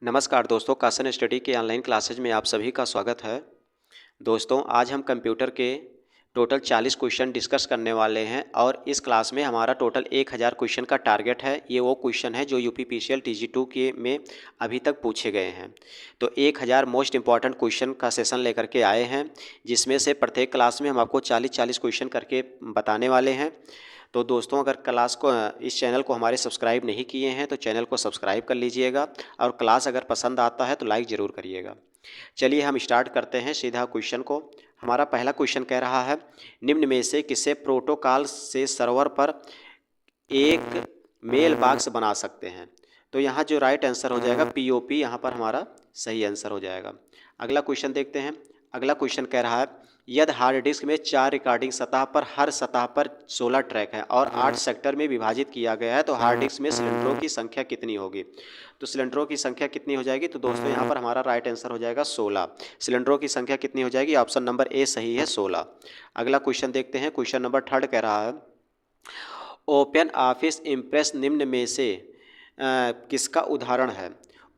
नमस्कार दोस्तों, कासन स्टडी के ऑनलाइन क्लासेज में आप सभी का स्वागत है। दोस्तों, आज हम कंप्यूटर के टोटल 40 क्वेश्चन डिस्कस करने वाले हैं और इस क्लास में हमारा टोटल 1000 क्वेश्चन का टारगेट है। ये वो क्वेश्चन है जो यूपीपीसीएल TG2 के में अभी तक पूछे गए हैं। तो 1000 मोस्ट इंपॉर्टेंट क्वेश्चन का सेशन लेकर के आए हैं, जिसमें से प्रत्येक क्लास में हम आपको 40-40 क्वेश्चन करके बताने वाले हैं। तो दोस्तों, अगर क्लास को इस चैनल को हमारे सब्सक्राइब नहीं किए हैं तो चैनल को सब्सक्राइब कर लीजिएगा और क्लास अगर पसंद आता है तो लाइक ज़रूर करिएगा। चलिए हम स्टार्ट करते हैं सीधा क्वेश्चन को। हमारा पहला क्वेश्चन कह रहा है, निम्न में से किसे प्रोटोकॉल से सर्वर पर एक मेल बॉक्स बना सकते हैं। तो यहाँ जो राइट आंसर हो जाएगा POP, यहाँ पर हमारा सही आंसर हो जाएगा। अगला क्वेश्चन देखते हैं। अगला क्वेश्चन कह रहा है, यदि हार्ड डिस्क में 4 रिकॉर्डिंग सतह पर हर सतह पर 16 ट्रैक हैं और 8 सेक्टर में विभाजित किया गया है तो हार्ड डिस्क में सिलेंडरों की संख्या कितनी होगी। तो सिलेंडरों की संख्या कितनी हो जाएगी। तो दोस्तों, यहाँ पर हमारा राइट आंसर हो जाएगा 16। सिलेंडरों की संख्या कितनी हो जाएगी। ऑप्शन नंबर ए सही है, 16। अगला क्वेश्चन देखते हैं। क्वेश्चन नंबर 3 कह रहा है, ओपन ऑफिस इम्प्रेस निम्न में से किसका उदाहरण है।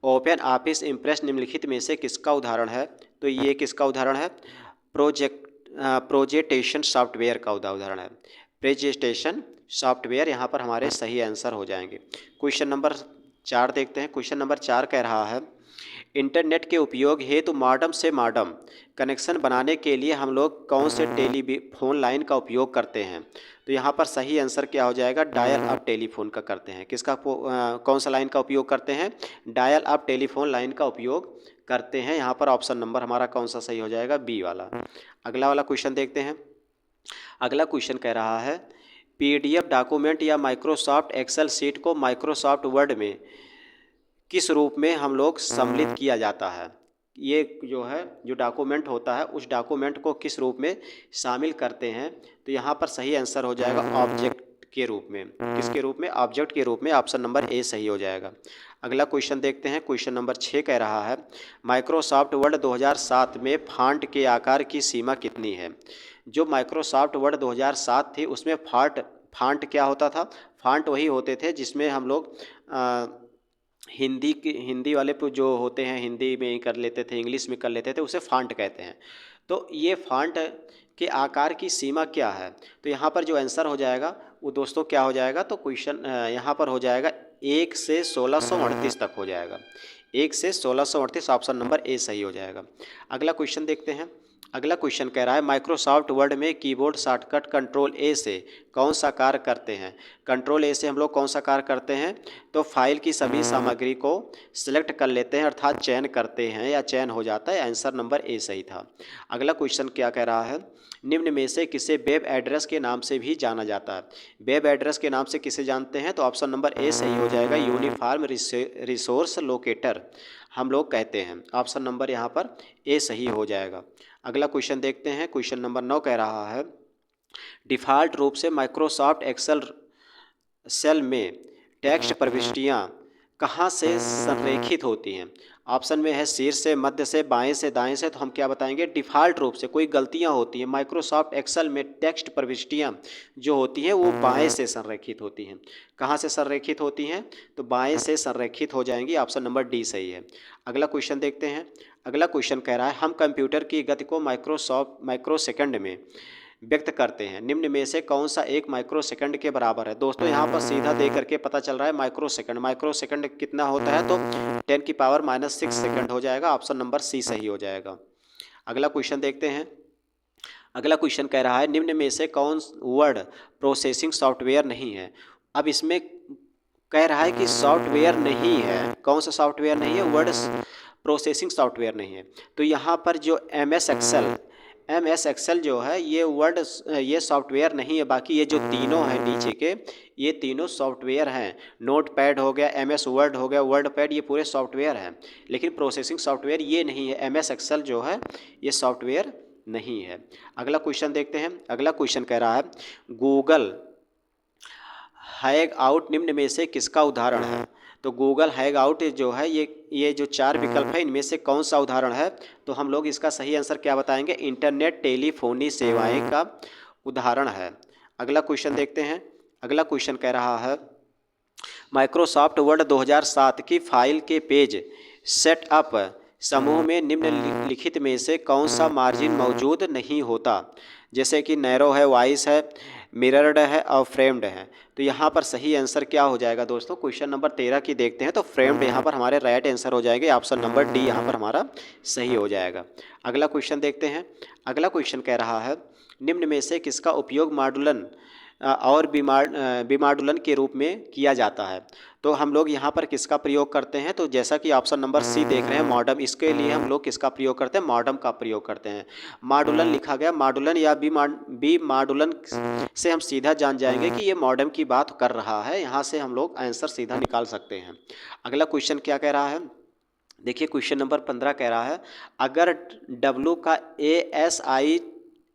ओपन ऑफिस इम्प्रेस निम्नलिखित में से किसका उदाहरण है। तो ये किसका उदाहरण है। प्रोजेक्टेशन सॉफ्टवेयर का उदाहरण है। प्रेजेंटेशन सॉफ्टवेयर यहाँ पर हमारे सही आंसर हो जाएंगे। क्वेश्चन नंबर 4 देखते हैं। क्वेश्चन नंबर 4 कह रहा है, इंटरनेट के उपयोग हेतु मॉडेम से मॉडेम कनेक्शन बनाने के लिए हम लोग कौन से टेलीफोन लाइन का उपयोग करते हैं। तो यहाँ पर सही आंसर क्या हो जाएगा, डायल अप टेलीफोन का करते हैं। किसका कौन सा लाइन का उपयोग करते हैं, डायल अप टेलीफोन लाइन का उपयोग करते हैं। यहाँ पर ऑप्शन नंबर हमारा कौन सा सही हो जाएगा, बी वाला। अगला वाला क्वेश्चन देखते हैं। अगला क्वेश्चन कह रहा है, PDF डॉक्यूमेंट या माइक्रोसॉफ्ट एक्सेल शीट को माइक्रोसॉफ्ट वर्ड में किस रूप में हम लोग सम्मिलित किया जाता है। ये जो है जो डॉक्यूमेंट होता है उस डॉक्यूमेंट को किस रूप में शामिल करते हैं। तो यहाँ पर सही आंसर हो जाएगा ऑब्जेक्ट के रूप में। किसके रूप में, ऑब्जेक्ट के रूप में। ऑप्शन नंबर ए सही हो जाएगा। अगला क्वेश्चन देखते हैं। क्वेश्चन नंबर 6 कह रहा है, माइक्रोसॉफ्ट वर्ड 2007 में फॉन्ट के आकार की सीमा कितनी है। जो माइक्रोसॉफ्ट वर्ड 2007 थी उसमें फॉन्ट क्या होता था, फॉन्ट वही होते थे जिसमें हम लोग हिंदी वाले जो होते हैं हिंदी में ही कर लेते थे, इंग्लिश में कर लेते थे, उसे फॉन्ट कहते हैं। तो ये फॉन्ट के आकार की सीमा क्या है। तो यहाँ पर जो आंसर हो जाएगा वो दोस्तों क्या हो जाएगा, तो क्वेश्चन यहाँ पर हो जाएगा 1 से 1638 तक हो जाएगा। 1 से 1638 ऑप्शन नंबर ए सही हो जाएगा। अगला क्वेश्चन देखते हैं। अगला क्वेश्चन कह रहा है, माइक्रोसॉफ्ट वर्ड में कीबोर्ड शॉर्टकट कंट्रोल ए से कौन सा कार्य करते हैं। कंट्रोल ए से हम लोग कौन सा कार्य करते हैं, तो फाइल की सभी सामग्री को सिलेक्ट कर लेते हैं, अर्थात चयन करते हैं या चयन हो जाता है। आंसर नंबर ए सही था। अगला क्वेश्चन क्या कह रहा है, निम्न में से किसे वेब एड्रेस के नाम से भी जाना जाता है। वेब एड्रेस के नाम से किसे जानते हैं, तो ऑप्शन नंबर ए सही हो जाएगा, यूनिफॉर्म रिसोर्स लोकेटर हम लोग कहते हैं। ऑप्शन नंबर यहाँ पर ए सही हो जाएगा। अगला क्वेश्चन देखते हैं। क्वेश्चन नंबर 9 कह रहा है, डिफ़ॉल्ट रूप से माइक्रोसॉफ्ट एक्सेल सेल में टेक्स्ट प्रविष्टियाँ कहाँ से संरेखित होती हैं। ऑप्शन में है शीर्ष से, मध्य से, बाएं से, दाएं से। तो हम क्या बताएंगे, डिफ़ॉल्ट रूप से कोई गलतियाँ होती हैं माइक्रोसॉफ्ट एक्सेल में टेक्स्ट प्रविष्टियाँ जो होती हैं वो बाएं से संरेखित होती हैं। कहाँ से संरेखित होती हैं, तो बाएं से संरेखित हो जाएंगी। ऑप्शन नंबर डी सही है। अगला क्वेश्चन देखते हैं। अगला क्वेश्चन कह रहा है, हम कंप्यूटर की गति को माइक्रो सेकंड में व्यक्त करते हैं। निम्न में से कौन सा एक माइक्रो सेकंड के बराबर है। दोस्तों, यहाँ पर सीधा दे करके पता चल रहा है माइक्रो सेकंड कितना होता है, तो 10 की पावर -6 सेकंड हो जाएगा। ऑप्शन नंबर सी सही हो जाएगा। अगला क्वेश्चन देखते हैं। अगला क्वेश्चन कह रहा है, निम्न में से कौन वर्ड प्रोसेसिंग सॉफ्टवेयर नहीं है। अब इसमें कह रहा है कि सॉफ्टवेयर नहीं है, कौन सा सॉफ्टवेयर नहीं है, वर्ड प्रोसेसिंग सॉफ्टवेयर नहीं है। तो यहाँ पर जो MS एक्सेल जो है ये सॉफ्टवेयर नहीं है। बाकी ये जो तीनों हैं नीचे के, ये तीनों सॉफ्टवेयर हैं। नोट पैड हो गया, MS वर्ड हो गया, वर्ड पैड, ये पूरे सॉफ्टवेयर हैं। लेकिन प्रोसेसिंग सॉफ्टवेयर ये नहीं है। MS एक्सेल जो है ये सॉफ्टवेयर नहीं है। अगला क्वेश्चन देखते हैं। अगला क्वेश्चन कह रहा है, गूगल हैंग आउट निम्न में से किसका उदाहरण है। तो गूगल हैंग आउट जो है ये जो 4 विकल्प है इनमें से कौन सा उदाहरण है। तो हम लोग इसका सही आंसर क्या बताएंगे, इंटरनेट टेलीफोनी सेवाएं का उदाहरण है। अगला क्वेश्चन देखते हैं। अगला क्वेश्चन कह रहा है, माइक्रोसॉफ्ट वर्ड 2007 की फाइल के पेज सेट अप समूह में निम्नलिखित में से कौन सा मार्जिन मौजूद नहीं होता? जैसे कि नैरो है, वाइस है, मिरर्ड है और फ्रेम्ड है। तो यहाँ पर सही आंसर क्या हो जाएगा दोस्तों? क्वेश्चन नंबर 13 की देखते हैं तो फ्रेम्ड यहाँ पर हमारे राइट आंसर हो जाएंगे। ऑप्शन नंबर डी यहाँ पर हमारा सही हो जाएगा। अगला क्वेश्चन देखते हैं। अगला क्वेश्चन कह रहा है निम्न में से किसका उपयोग मॉड्यूलन और विमॉड्यूलन के रूप में किया जाता है? तो हम लोग यहाँ पर किसका प्रयोग करते हैं? तो जैसा कि ऑप्शन नंबर सी देख रहे हैं मॉडम, इसके लिए हम लोग किसका प्रयोग करते हैं? मॉडम का प्रयोग करते हैं। मॉड्यूलन लिखा गया, मॉड्यूलन या बी मॉड्यूलन से हम सीधा जान जाएंगे कि ये मॉडम की बात कर रहा है। यहाँ से हम लोग आंसर सीधा निकाल सकते हैं। अगला क्वेश्चन क्या कह रहा है? देखिए क्वेश्चन नंबर 15 कह रहा है अगर W का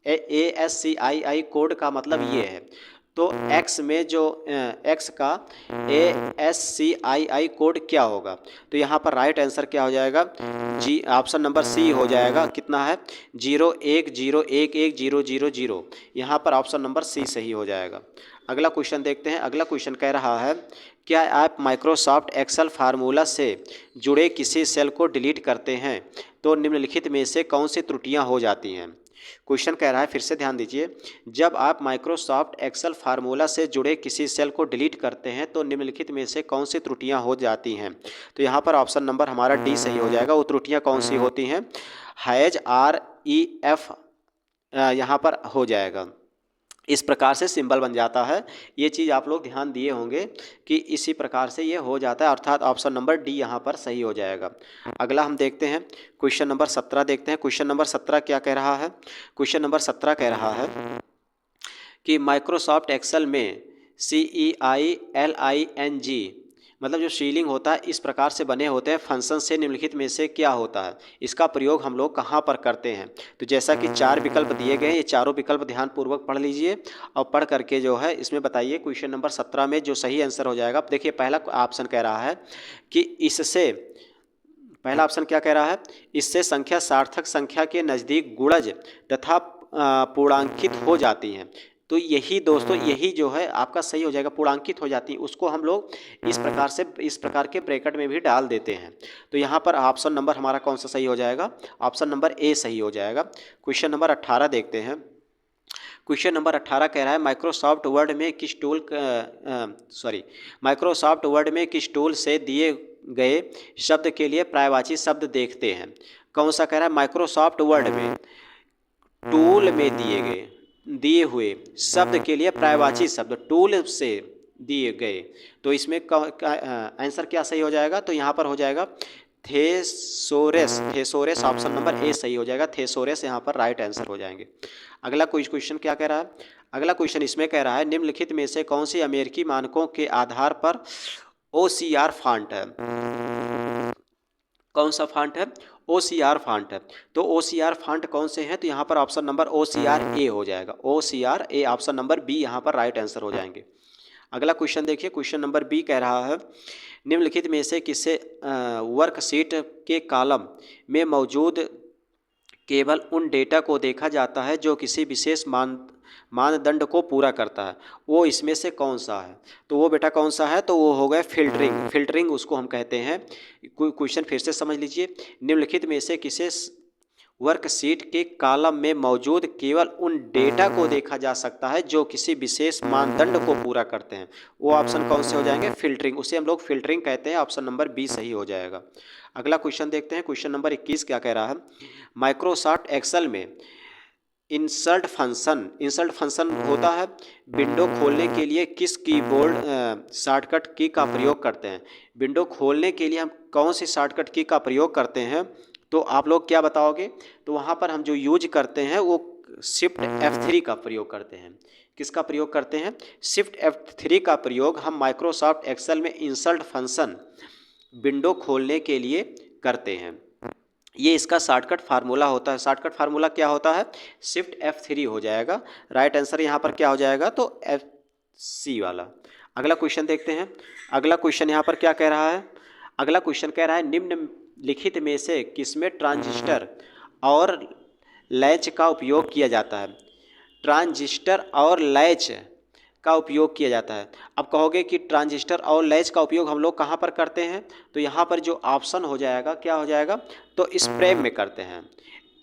ASCII कोड का मतलब ये है तो X में जो X का ASCII कोड क्या होगा? तो यहाँ पर राइट आंसर क्या हो जाएगा? जी, ऑप्शन नंबर सी हो जाएगा। कितना है? 01011000। यहाँ पर ऑप्शन नंबर सी सही हो जाएगा। अगला क्वेश्चन देखते हैं। अगला क्वेश्चन कह रहा है क्या आप माइक्रोसॉफ्ट एक्सेल फार्मूला से जुड़े किसी सेल को डिलीट करते हैं तो निम्नलिखित में से कौन सी त्रुटियां हो जाती हैं? क्वेश्चन कह रहा है, फिर से ध्यान दीजिए, जब आप माइक्रोसॉफ्ट एक्सेल फार्मूला से जुड़े किसी सेल को डिलीट करते हैं तो निम्नलिखित में से कौन सी त्रुटियां हो जाती हैं? तो यहाँ पर ऑप्शन नंबर हमारा डी सही हो जाएगा। वो त्रुटियां कौन सी होती हैं? हैज REF यहाँ पर हो जाएगा। इस प्रकार से सिंबल बन जाता है। ये चीज़ आप लोग ध्यान दिए होंगे कि इसी प्रकार से ये हो जाता है, अर्थात ऑप्शन नंबर डी यहाँ पर सही हो जाएगा। अगला हम देखते हैं क्वेश्चन नंबर 17 देखते हैं। क्वेश्चन नंबर 17 क्या कह रहा है? क्वेश्चन नंबर 17 कह रहा है कि माइक्रोसॉफ्ट एक्सेल में CEILING मतलब जो सीलिंग होता है इस प्रकार से बने होते हैं। फंक्शन से निम्नलिखित में से क्या होता है? इसका प्रयोग हम लोग कहाँ पर करते हैं? तो जैसा कि 4 विकल्प दिए गए हैं, ये चारों विकल्प ध्यानपूर्वक पढ़ लीजिए और पढ़ करके जो है इसमें बताइए क्वेश्चन नंबर 17 में जो सही आंसर हो जाएगा। देखिए पहला ऑप्शन कह रहा है कि इससे, पहला ऑप्शन क्या कह रहा है? इससे संख्या सार्थक संख्या के नज़दीक गुणज तथा पूर्णांकित हो जाती हैं। तो यही दोस्तों, यही जो है आपका सही हो जाएगा, पूर्णांकित हो जाती है। उसको हम लोग इस प्रकार से, इस प्रकार के ब्रैकेट में भी डाल देते हैं। तो यहाँ पर ऑप्शन नंबर हमारा कौन सा सही हो जाएगा? ऑप्शन नंबर ए सही हो जाएगा। क्वेश्चन नंबर 18 देखते हैं। क्वेश्चन नंबर 18 कह रहा है माइक्रोसॉफ्ट वर्ड में किस टूल से दिए गए शब्द के लिए पर्यायवाची शब्द देखते हैं? कौन सा कह रहा है? माइक्रोसॉफ्ट वर्ड में टूल में दिए हुए शब्द के लिए पर्यायवाची शब्द टूल से दिए गए। तो इसमें आंसर क्या सही हो जाएगा? तो यहाँ पर हो जाएगा थेसोरेस ऑप्शन नंबर ए सही हो जाएगा। थेसोरेस यहाँ पर राइट आंसर हो जाएंगे। अगला क्वेश्चन क्या कह रहा है? अगला क्वेश्चन इसमें कह रहा है निम्नलिखित में से कौन सी अमेरिकी मानकों के आधार पर OCR फॉन्ट है? कौन सा फॉन्ट है? OCR फॉन्ट है। तो OCR फॉन्ट कौन से हैं? तो यहाँ पर ऑप्शन नंबर OCR ए हो जाएगा। OCR ए, ऑप्शन नंबर बी यहाँ पर राइट आंसर हो जाएंगे। अगला क्वेश्चन देखिए। क्वेश्चन नंबर बी कह रहा है निम्नलिखित में से किसे वर्कशीट के कॉलम में मौजूद केवल उन डेटा को देखा जाता है जो किसी विशेष मानदंड को पूरा करता है, वो इसमें से कौन सा है? तो वो बेटा कौन सा है? तो वो हो गया फिल्टरिंग। फिल्टरिंग उसको हम कहते हैं। क्वेश्चन फिर से समझ लीजिए। निम्नलिखित में से किसे वर्कशीट के कॉलम में मौजूद केवल उन डेटा को देखा जा सकता है जो किसी विशेष मानदंड को पूरा करते हैं, वो ऑप्शन कौन से हो जाएंगे? फिल्टरिंग। उसे हम लोग फिल्टरिंग कहते हैं। ऑप्शन नंबर बी सही हो जाएगा। अगला क्वेश्चन देखते हैं। क्वेश्चन नंबर 21 क्या कह रहा है? माइक्रोसॉफ्ट एक्सेल में इंसर्ट फंक्शन होता है। विंडो खोलने के लिए किस कीबोर्ड शॉर्टकट की का प्रयोग करते हैं? विंडो खोलने के लिए हम कौन सी शॉर्टकट की का प्रयोग करते हैं? तो आप लोग क्या बताओगे? तो वहाँ पर हम जो यूज करते हैं वो शिफ्ट F3 का प्रयोग करते हैं। किसका प्रयोग करते हैं? शिफ्ट F3 का प्रयोग हम माइक्रोसॉफ्ट एक्सेल में इंसर्ट फंक्शन विंडो खोलने के लिए करते हैं। ये इसका शॉर्टकट फार्मूला होता है। शॉर्टकट फार्मूला क्या होता है? शिफ्ट F3 हो जाएगा। राइट आंसर यहाँ पर क्या हो जाएगा? तो FC वाला। अगला क्वेश्चन देखते हैं। अगला क्वेश्चन यहाँ पर क्या कह रहा है? अगला क्वेश्चन कह रहा है निम्नलिखित में से किसमें ट्रांजिस्टर और लैच का उपयोग किया जाता है? ट्रांजिस्टर और लैच का उपयोग किया जाता है। अब कहोगे कि ट्रांजिस्टर और लैच का उपयोग हम लोग कहाँ पर करते हैं, तो यहाँ पर जो ऑप्शन हो जाएगा क्या हो जाएगा, तो SRAM में करते हैं।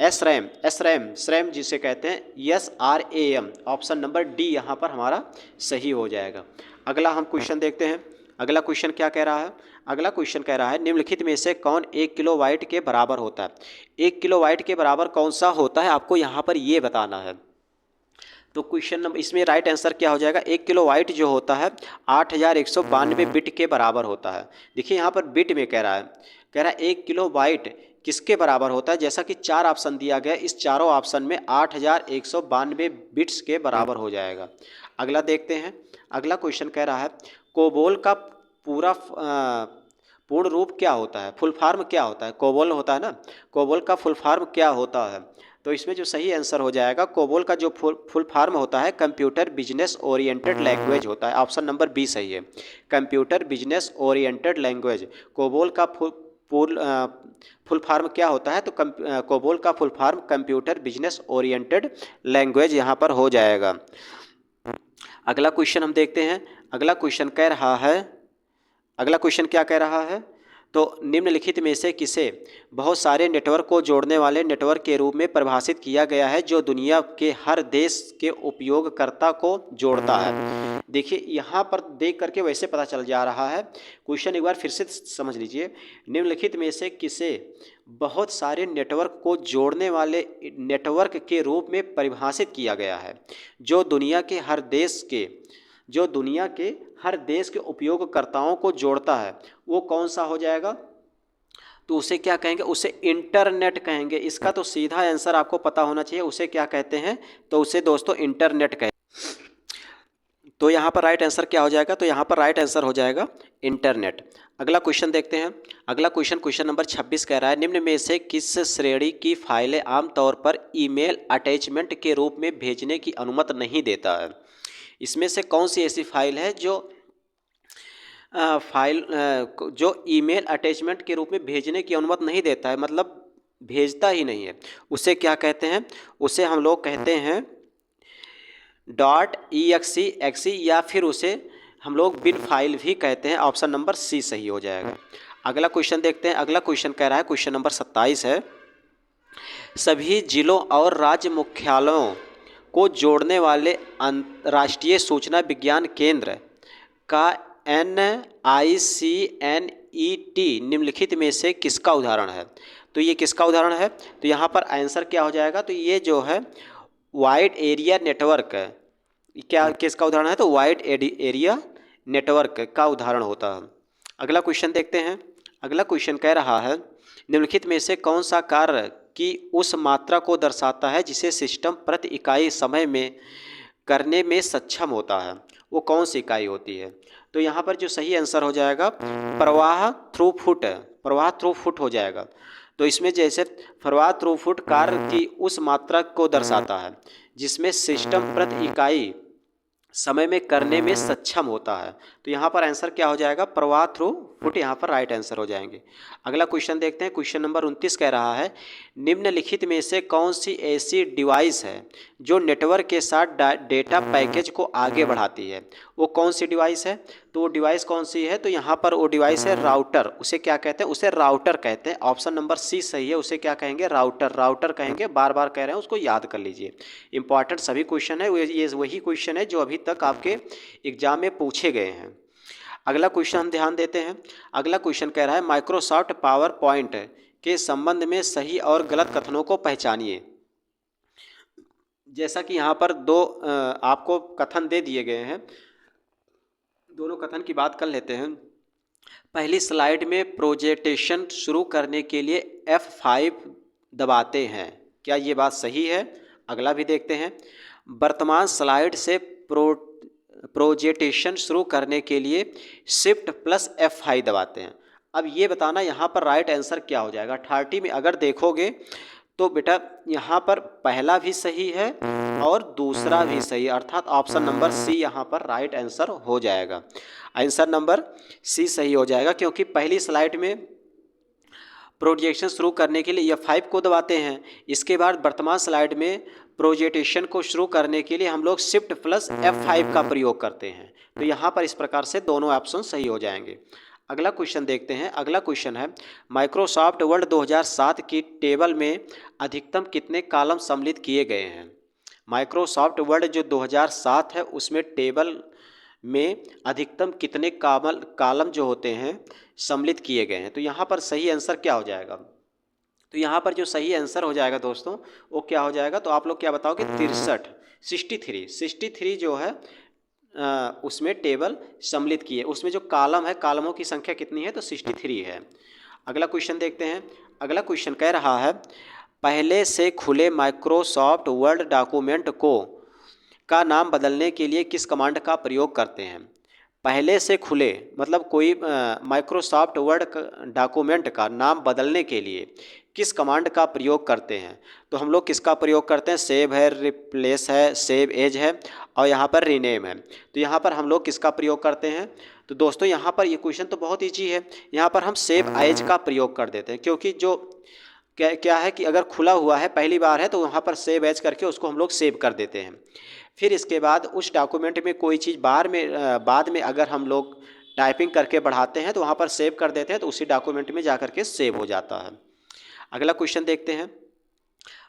SRAM जिसे कहते हैं SRAM, ऑप्शन नंबर डी यहाँ पर हमारा सही हो जाएगा। अगला हम क्वेश्चन देखते हैं। अगला क्वेश्चन क्या कह रहा है, अगला क्वेश्चन कह रहा है निम्नलिखित में से कौन 1 किलोवाट के बराबर होता है। 1 किलोवाट के बराबर कौन सा होता है आपको यहाँ पर ये बताना है। तो क्वेश्चन नंबर इसमें राइट आंसर क्या हो जाएगा, 1 किलोवाट जो होता है 8192 बिट के बराबर होता है। देखिए यहाँ पर बिट में कह रहा है 1 किलोवाट किसके बराबर होता है, जैसा कि 4 ऑप्शन दिया गया, इस चारों ऑप्शन में 8192 बिट्स के बराबर हो जाएगा। अगला देखते हैं। अगला क्वेश्चन कह रहा है कोबोल का पूर्ण रूप क्या होता है, फुल फॉर्म क्या होता है। कोबोल होता है ना, कोबोल का फुल फॉर्म क्या होता है। तो इसमें जो सही आंसर हो जाएगा, कोबोल का जो फुल फॉर्म होता है कंप्यूटर बिजनेस ओरिएंटेड लैंग्वेज होता है। ऑप्शन नंबर बी सही है, computer business oriented language. COBOL का फुल फॉर्म क्या होता है, तो कोबोल का full form computer business oriented language यहाँ पर हो जाएगा। अगला क्वेश्चन हम देखते हैं। अगला क्वेश्चन कह रहा है, अगला क्वेश्चन क्या कह रहा है, तो निम्नलिखित में से किसे बहुत सारे नेटवर्क को जोड़ने वाले नेटवर्क के रूप में परिभाषित किया गया है जो दुनिया के हर देश के उपयोगकर्ता को जोड़ता है। देखिए यहाँ पर देख करके वैसे पता चल जा रहा है, क्वेश्चन एक बार फिर से समझ लीजिए। निम्नलिखित में से किसे बहुत सारे नेटवर्क को जोड़ने वाले नेटवर्क के रूप में परिभाषित किया गया है जो दुनिया के हर देश के उपयोगकर्ताओं को जोड़ता है, वो कौन सा हो जाएगा, तो उसे क्या कहेंगे, उसे इंटरनेट कहेंगे। इसका तो सीधा आंसर आपको पता होना चाहिए, उसे क्या कहते हैं, तो उसे दोस्तों इंटरनेट कहेंगे। तो यहाँ पर राइट आंसर क्या हो जाएगा, तो यहाँ पर राइट आंसर हो जाएगा इंटरनेट। अगला क्वेश्चन देखते हैं। अगला क्वेश्चन नंबर 26 कह रहा है निम्न में से किस श्रेणी की फाइलें आमतौर पर ईमेल अटैचमेंट के रूप में भेजने की अनुमति नहीं देता है। इसमें से कौन सी ऐसी फाइल है जो ईमेल अटैचमेंट के रूप में भेजने की अनुमति नहीं देता है, मतलब भेजता ही नहीं है, उसे क्या कहते हैं, उसे हम लोग कहते हैं .exe या फिर उसे हम लोग बिन फाइल भी कहते हैं। ऑप्शन नंबर सी सही हो जाएगा। अगला क्वेश्चन देखते हैं। अगला क्वेश्चन कह रहा है, क्वेश्चन नंबर 27 है, सभी जिलों और राज्य मुख्यालयों को जोड़ने वाले राष्ट्रीय सूचना विज्ञान केंद्र का NICNET निम्नलिखित में से किसका उदाहरण है। तो ये किसका उदाहरण है, तो यहाँ पर आंसर क्या हो जाएगा, तो ये जो है वाइड एरिया नेटवर्क क्या किसका उदाहरण है, तो वाइड एरिया नेटवर्क का उदाहरण होता है। अगला क्वेश्चन देखते हैं। अगला क्वेश्चन कह रहा है निम्नलिखित में से कौन सा कार्य की उस मात्रा को दर्शाता है जिसे सिस्टम प्रति इकाई समय में करने में सक्षम होता है, वो कौन सी इकाई होती है। तो यहाँ पर जो सही आंसर हो जाएगा प्रवाह थ्रूपुट हो जाएगा। तो इसमें जैसे प्रवाह थ्रूपुट कार्य की उस मात्रा को दर्शाता है जिसमें सिस्टम प्रति इकाई समय में करने में सक्षम होता है। तो यहाँ पर आंसर क्या हो जाएगा, प्रवाह थ्रूपुट यहाँ पर राइट आंसर हो जाएंगे। अगला क्वेश्चन देखते हैं। क्वेश्चन नंबर 29 कह रहा है निम्नलिखित में से कौन सी ऐसी डिवाइस है जो नेटवर्क के साथ डेटा पैकेज को आगे बढ़ाती है, वो कौन सी डिवाइस है, तो वो डिवाइस कौन सी है, तो यहाँ पर वो डिवाइस है राउटर। उसे क्या कहते हैं, उसे राउटर कहते हैं। ऑप्शन नंबर सी सही है, उसे क्या कहेंगे, राउटर कहेंगे। बार बार कह रहे हैं, उसको याद कर लीजिए, इंपॉर्टेंट सभी क्वेश्चन है, ये वही क्वेश्चन है जो अभी तक आपके एग्जाम में पूछे गए हैं। अगला क्वेश्चन हम ध्यान देते हैं। अगला क्वेश्चन कह रहा है माइक्रोसॉफ्ट पावर पॉइंट के संबंध में सही और गलत कथनों को पहचानिए। जैसा कि यहाँ पर दो आपको कथन दे दिए गए हैं, दोनों कथन की बात कर लेते हैं। पहली स्लाइड में प्रोजेक्टेशन शुरू करने के लिए F5 दबाते हैं, क्या ये बात सही है। अगला भी देखते हैं। वर्तमान स्लाइड से प्रोजेक्टेशन शुरू करने के लिए शिफ्ट प्लस F5 दबाते हैं। अब ये बताना यहाँ पर राइट आंसर क्या हो जाएगा। 30 में अगर देखोगे तो बेटा यहाँ पर पहला भी सही है और दूसरा भी सही, अर्थात ऑप्शन नंबर सी यहाँ पर राइट आंसर हो जाएगा। आंसर नंबर सी सही हो जाएगा, क्योंकि पहली स्लाइड में प्रोजेक्शन शुरू करने के लिए F5 को दबाते हैं, इसके बाद वर्तमान स्लाइड में प्रोजेक्टेशन को शुरू करने के लिए हम लोग शिफ्ट प्लस F5 का प्रयोग करते हैं। तो यहाँ पर इस प्रकार से दोनों ऑप्शन सही हो जाएंगे। अगला क्वेश्चन देखते हैं। अगला क्वेश्चन है माइक्रोसॉफ्ट वर्ड 2007 की टेबल में अधिकतम कितने कॉलम सम्मिलित किए गए हैं। माइक्रोसॉफ्ट वर्ड जो 2007 है उसमें टेबल में अधिकतम कितने कॉलम जो होते हैं सम्मिलित किए गए हैं। तो यहाँ पर सही आंसर क्या हो जाएगा। तो यहाँ पर जो सही आंसर हो जाएगा दोस्तों वो क्या हो जाएगा। तो आप लोग क्या बताओगे 63 63 जो है उसमें टेबल सम्मिलित किए। उसमें जो कॉलम है कॉलमों की संख्या कितनी है तो 63 है। अगला क्वेश्चन देखते हैं। अगला क्वेश्चन कह रहा है पहले से खुले माइक्रोसॉफ्ट वर्ड डॉक्यूमेंट को का नाम बदलने के लिए किस कमांड का प्रयोग करते हैं। पहले से खुले मतलब कोई माइक्रोसॉफ्ट वर्ड डॉक्यूमेंट का नाम बदलने के लिए किस कमांड का प्रयोग करते हैं। तो हम लोग किसका प्रयोग करते हैं, सेव है, रिप्लेस है, सेव एज है और यहाँ पर रीनेम है। तो यहाँ पर हम लोग किसका प्रयोग करते हैं। तो दोस्तों यहाँ पर ये क्वेश्चन तो बहुत ईजी है। यहाँ पर हम सेव एज का प्रयोग कर देते हैं क्योंकि जो क्या है कि अगर खुला हुआ है पहली बार है तो वहाँ पर सेव एज करके उसको हम लोग सेव कर देते हैं। फिर इसके बाद उस डॉक्यूमेंट में कोई चीज़ बाद में अगर हम लोग टाइपिंग करके बढ़ाते हैं तो वहाँ पर सेव कर देते हैं तो उसी डॉक्यूमेंट में जा करके सेव हो जाता है। अगला क्वेश्चन देखते हैं।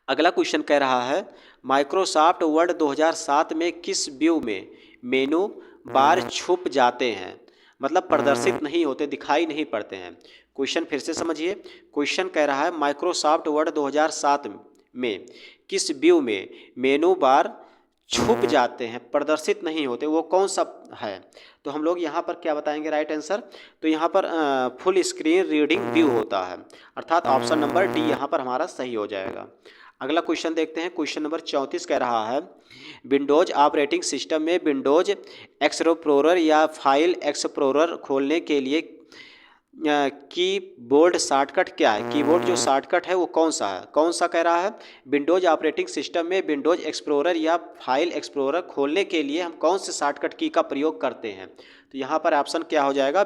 अगला क्वेश्चन कह रहा है माइक्रोसॉफ्ट वर्ड 2007 में किस व्यू में मेनू बार छुप जाते हैं, मतलब प्रदर्शित नहीं होते, दिखाई नहीं पड़ते हैं। क्वेश्चन फिर से समझिए। क्वेश्चन कह रहा है माइक्रोसॉफ्ट वर्ड 2007 में किस व्यू में मेनू बार छुप जाते हैं, प्रदर्शित नहीं होते, वो कौन सा है। तो हम लोग यहाँ पर क्या बताएंगे राइट आंसर। तो यहाँ पर फुल स्क्रीन रीडिंग व्यू होता है, अर्थात ऑप्शन नंबर डी यहाँ पर हमारा सही हो जाएगा। अगला क्वेश्चन देखते हैं। क्वेश्चन नंबर 34 कह रहा है विंडोज ऑपरेटिंग सिस्टम में विंडोज एक्सप्लोरर या फाइल एक्सप्लोरर खोलने के लिए कीबोर्ड शॉर्टकट क्या है। कीबोर्ड जो शॉर्टकट है वो कौन सा है, कौन सा कह रहा है। विंडोज ऑपरेटिंग सिस्टम में विंडोज एक्सप्लोरर या फाइल एक्सप्लोरर खोलने के लिए हम कौन से शॉर्टकट की का प्रयोग करते हैं। तो यहाँ पर ऑप्शन क्या हो जाएगा,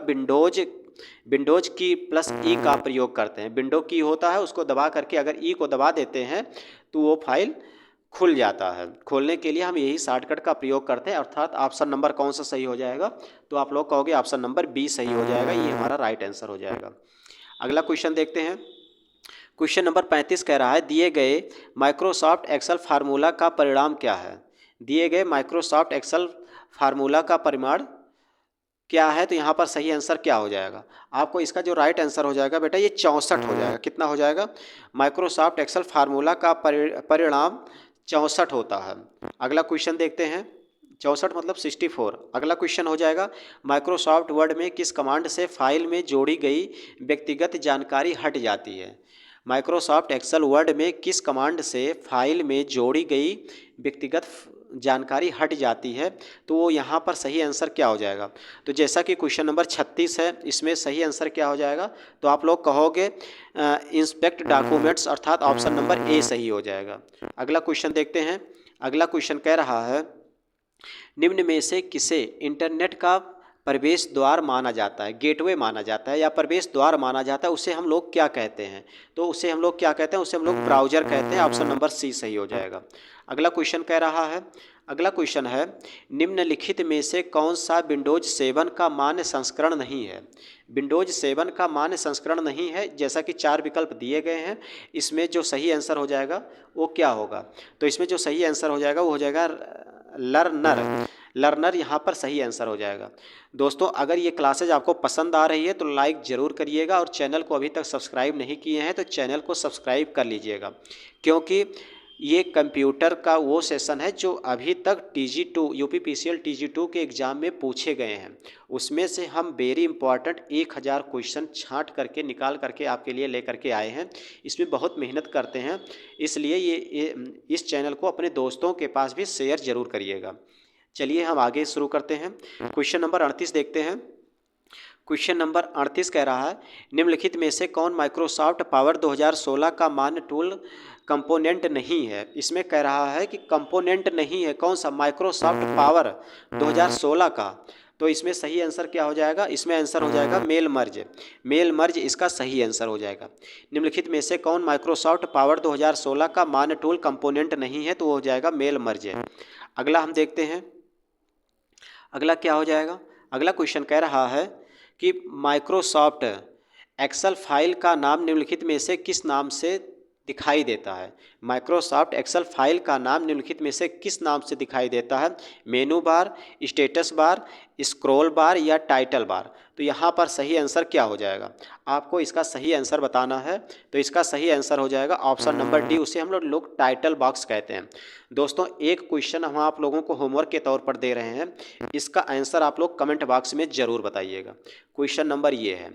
विंडोज की प्लस ई का प्रयोग करते हैं। विंडो की होता है उसको दबा करके अगर ई को दबा देते हैं तो वो फाइल खुल जाता है। खोलने के लिए हम यही शॉर्टकट का प्रयोग करते हैं, अर्थात ऑप्शन नंबर कौन सा सही हो जाएगा। तो आप लोग कहोगे ऑप्शन नंबर बी सही हो जाएगा, ये हमारा राइट आंसर हो जाएगा। अगला क्वेश्चन देखते हैं। क्वेश्चन नंबर 35 कह रहा है दिए गए माइक्रोसॉफ्ट एक्सेल फार्मूला का परिणाम क्या है। दिए गए माइक्रोसॉफ्ट एक्सेल फार्मूला का परिमाण क्या है। तो यहाँ पर सही आंसर क्या हो जाएगा, आपको इसका जो राइट आंसर हो जाएगा बेटा ये 64 हो जाएगा। कितना हो जाएगा, माइक्रोसॉफ्ट एक्सेल फार्मूला का परिणाम 64 होता है। अगला क्वेश्चन देखते हैं। 64 मतलब 64। अगला क्वेश्चन हो जाएगा माइक्रोसॉफ्ट वर्ड में किस कमांड से फाइल में जोड़ी गई व्यक्तिगत जानकारी हट जाती है। माइक्रोसॉफ्ट एक्सेल वर्ड में किस कमांड से फाइल में जोड़ी गई व्यक्तिगत जानकारी हट जाती है। तो वो यहाँ पर सही आंसर क्या हो जाएगा। तो जैसा कि क्वेश्चन नंबर 36 है इसमें सही आंसर क्या हो जाएगा। तो आप लोग कहोगे इंस्पेक्ट डॉक्यूमेंट्स, अर्थात ऑप्शन नंबर ए सही हो जाएगा। अगला क्वेश्चन देखते हैं। अगला क्वेश्चन कह रहा है निम्न में से किसे इंटरनेट का प्रवेश द्वार माना जाता है, गेटवे माना जाता है या प्रवेश द्वार माना जाता है, उसे हम लोग क्या कहते हैं। तो उसे हम लोग क्या कहते हैं, उसे हम लोग ब्राउज़र कहते हैं। ऑप्शन नंबर सी सही हो जाएगा। अगला क्वेश्चन कह रहा है। अगला क्वेश्चन है निम्नलिखित में से कौन सा विंडोज 7 का मान्य संस्करण नहीं है। विंडोज 7 का मान्य संस्करण नहीं है, जैसा कि 4 विकल्प दिए गए हैं। इसमें जो सही आंसर हो जाएगा वो क्या होगा। तो इसमें जो सही आंसर हो जाएगा वो हो जाएगा लर्नर यहाँ पर सही आंसर हो जाएगा। दोस्तों अगर ये क्लासेज आपको पसंद आ रही है तो लाइक ज़रूर करिएगा और चैनल को अभी तक सब्सक्राइब नहीं किए हैं तो चैनल को सब्सक्राइब कर लीजिएगा, क्योंकि ये कंप्यूटर का वो सेशन है जो अभी तक TG2 UPPCL TG2 के एग्ज़ाम में पूछे गए हैं। उसमें से हम वेरी इंपॉर्टेंट 1000 क्वेश्चन छांट करके निकाल करके आपके लिए ले करके आए हैं। इसमें बहुत मेहनत करते हैं, इसलिए ये इस चैनल को अपने दोस्तों के पास भी शेयर ज़रूर करिएगा। चलिए हम आगे शुरू करते हैं। क्वेश्चन नंबर 38 देखते हैं। क्वेश्चन नंबर 38 कह रहा है निम्नलिखित में से कौन माइक्रोसॉफ्ट पावर 2016 का मान्य टूल कंपोनेंट नहीं है। इसमें कह रहा है कि कंपोनेंट नहीं है, कौन सा, माइक्रोसॉफ्ट पावर 2016 का तो इसमें सही आंसर क्या हो जाएगा, इसमें आंसर हो जाएगा मेल मर्ज। मेल मर्ज इसका सही आंसर हो जाएगा। निम्नलिखित में से कौन माइक्रोसॉफ्ट पावर 2016 का मान्य टूल कंपोनेंट नहीं है, तो वो हो जाएगा मेल मर्ज। अगला हम देखते हैं, अगला क्या हो जाएगा। अगला क्वेश्चन कह रहा है कि माइक्रोसॉफ्ट एक्सेल फाइल का नाम निम्नलिखित में से किस नाम से दिखाई देता है। माइक्रोसॉफ्ट एक्सेल फाइल का नाम निम्नलिखित में से किस नाम से दिखाई देता है। मेनू बार, स्टेटस बार, स्क्रॉल बार या टाइटल बार। तो यहाँ पर सही आंसर क्या हो जाएगा, आपको इसका सही आंसर बताना है। तो इसका सही आंसर हो जाएगा ऑप्शन नंबर डी, उसे हम लोग टाइटल बॉक्स कहते हैं। दोस्तों एक क्वेश्चन हम आप लोगों को होमवर्क के तौर पर दे रहे हैं, इसका आंसर आप लोग कमेंट बॉक्स में ज़रूर बताइएगा। क्वेश्चन नंबर ये है,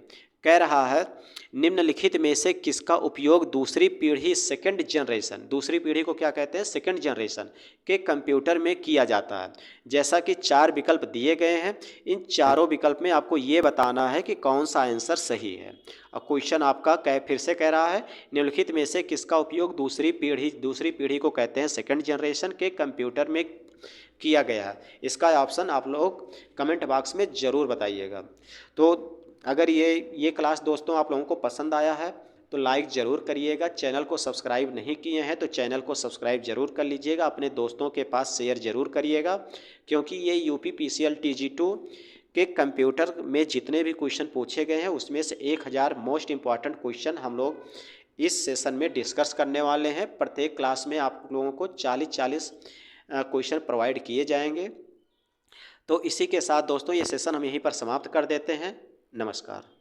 कह रहा है निम्नलिखित में से किसका उपयोग दूसरी पीढ़ी सेकंड जनरेशन, दूसरी पीढ़ी को क्या कहते हैं, सेकंड जनरेशन के कंप्यूटर में किया जाता है। जैसा कि 4 विकल्प दिए गए हैं, इन चारों विकल्प में आपको ये बताना है कि कौन सा आंसर सही है। अब क्वेश्चन आपका फिर से कह रहा है निम्नलिखित में से किसका उपयोग दूसरी पीढ़ी को कहते हैं सेकंड जनरेशन के कंप्यूटर में किया गया है। इसका ऑप्शन आप लोग कमेंट बॉक्स में ज़रूर बताइएगा। तो अगर ये क्लास दोस्तों आप लोगों को पसंद आया है तो लाइक ज़रूर करिएगा। चैनल को सब्सक्राइब नहीं किए हैं तो चैनल को सब्सक्राइब ज़रूर कर लीजिएगा। अपने दोस्तों के पास शेयर ज़रूर करिएगा, क्योंकि ये UPPCL TG2 के कंप्यूटर में जितने भी क्वेश्चन पूछे गए हैं उसमें से 1000 मोस्ट इम्पॉर्टेंट क्वेश्चन हम लोग इस सेशन में डिस्कस करने वाले हैं। प्रत्येक क्लास में आप लोगों को 40-40 क्वेश्चन प्रोवाइड किए जाएंगे। तो इसी के साथ दोस्तों ये सेशन हम यहीं पर समाप्त कर देते हैं। नमस्कार।